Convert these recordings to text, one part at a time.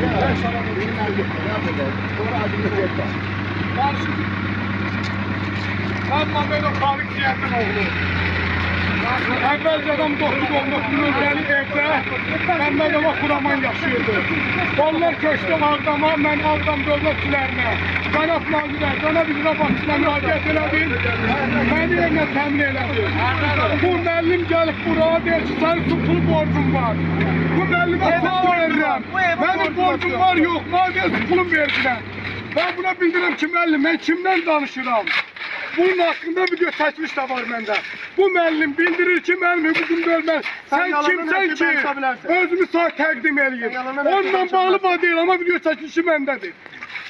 Ben sana dedim, sonra adını yeter. Ben Mehmet Tarık Ziyad'ın oğlu. Əvvəlcədən 9-19 nömrəli evdə Məmmədova Xuraman yaşayırdı. Onlar köçdü Ağdama, mən Ağdam dövlətçilərinə, cənab nazirə, cənab icra başçısına müraciət elədim. Məni evlə təmin elədi. Bu müəllim gəlib buraya deyir ki, sənin su pul borcun var. Bu müəllimə sual verirəm. Mənim borcum var, yox, madem su pulum verdilər. Ben buna bildirəm ki, müəllim, mən kimdən danışıram? Bunun hakkında video çəkmiş də var məndə. Bu müəllim bildirir ki, mənim hüququm bölməz. Sən kimsən ki, özümü sağ təqdim eləyim. Onunla bağlı deyil, amma video çəkilişi məndədir.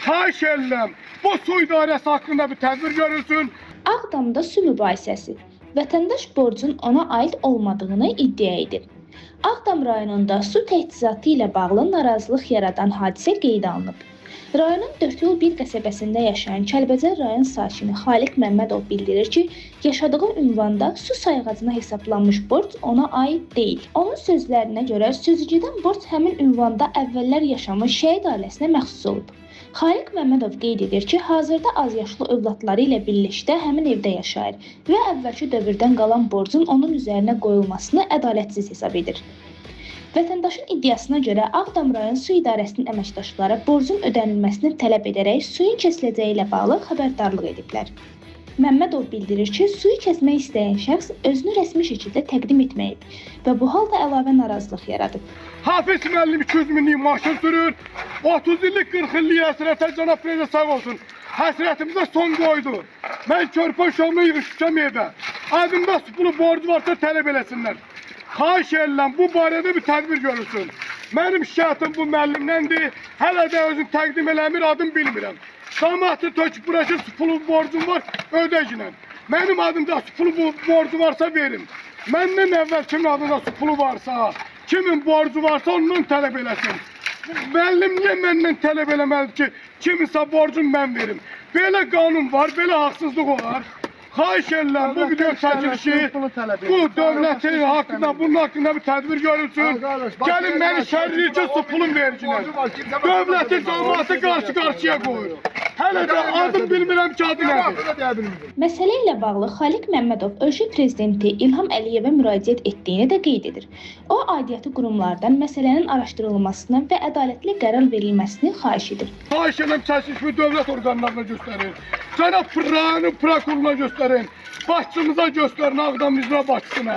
Xahiş edirəm, bu su idarəsi haqqında bir tədbir görülsün. Ağdamda su mübahisəsi. Vətəndaş borcun ona aid olmadığını iddia edir. Ağdam rayonunda su təchizatı ilə bağlı narazılıq yaradan hadisə qeydə alınıb. Rayonun 4 yol 1 qəsəbəsində yaşayan Kəlbəcər rayon sakini Xaliq Məmmədov bildirir ki, yaşadığı ünvanda su sayğacına hesablanmış borc ona aid deyil. Onun sözlərinə görə sözücüdən borc həmin ünvanda əvvəllər yaşamış şəhid ailəsinə məxsus olub. Xaliq Məmmədov qeyd edir ki, hazırda azyaşlı övladları ilə birlikdə həmin evdə yaşayır və əvvəlki dövrdən qalan borcun onun üzərinə qoyulmasını ədalətsiz hesab edir. Vətəndaşın iddiasına görə Ağdam rayon su idarəsinin əməkdaşları borcun ödənilməsini tələb edərək suyun kəsiləcəyi ilə bağlı xəbərdarlıq ediblər. Məmmədov bildirir ki, suyu kəsmək istəyən şəxs özünü rəsmi şəkildə təqdim etməyib və bu halda əlavə narazılıq yaradıb. Hafiz müəllim 200 minlik maşın sürür, 30 illik 40 illik həsrətə cənab prezident sağ olsun. Həsrətimizə son qoydu. Mən körpə uşağımla yığışmışam evdə. Adımda su pulu borcu varsa tələb eləsinlər. Xahiş edirəm, bu barədə bir tədbir görülsün. Mənim şikayətim bu müəllimdəndir. Hələ də özüm təqdim eləmir, adım bilmirəm. Damatı töküb bırakır, su pulu borcum var, ödəcinəm. Mənim adımda su pulu borcu varsa verin. Məndən əvvəl kimin adında su pulu varsa, kimin borcu varsa ondan tələb eləsin. Müəllim niyə məndən tələb eləməlidir ki, kiminsə borcunu mən verim? Belə qanun var, belə haqsızlıq olar. Xahiş edirəm, bu video çəkilişi, bu dövlətin haqqında, bunun haqqında bir tədbir görülsün. Gəlin məni şərliyir ki, su pulun vericilər. Dövlətin cəmaatı qarşı-qarşıya qoyur. Hələ də adım bilmirəm ki, adı nədir. Məsələ ilə bağlı Xaliq Məmmədov ölkə prezidenti İlham Əliyevə müraciət etdiyini də qeyd edir. O, aidiyyatı qurumlardan məsələnin araşdırılmasını və ədalətli qərar verilməsini xahiş edir. Xahiş edirəm, çəkilişimi dövlət orqanlarına göstərin. Cənab rayon prokuroruna göstərin. Başçımıza göstərin, Ağdam icra başçısına.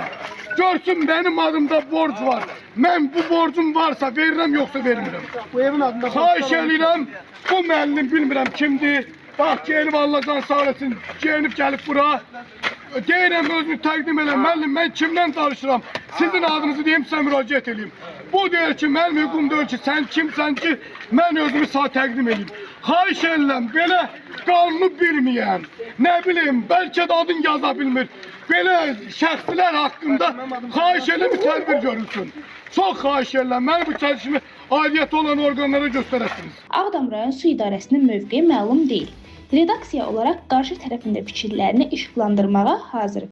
Görsün mənim adımda borc var. Mən bu borcum varsa verirəm, yoxsa vermirəm. Bu evin adında xahiş edirəm, bu müəllim bilmirəm kimdir. Bax ki, elif Allah can sağ olasın, geyinib gəlib bura. Deyirəm, özünü təqdim elə, müəllim, mən kimdən danışıram? Sizin adınızı deyim, sizə müraciət edeyim. Bu deyir ki, mənim hüququm deyir ki, sən kimsən ki, mən özümü sağ təqdim edeyim. Xahiş edirəm, belə qanunu bilməyən, nə bilim, bəlkə də adın yaza bilmir. Belə şəxslər haqqında xahiş edirəm, bir tədbir görülsün. Çox xahiş edirəm, mən bu çəkilişimi aidiyyatı olan orqanlara göstərəsiniz. Ağdam rayon su idarəsinin mövqeyi məlum deyil. Redaksiya olaraq qarşı tərəfin də fikirlərini işıqlandırmağa hazırıq.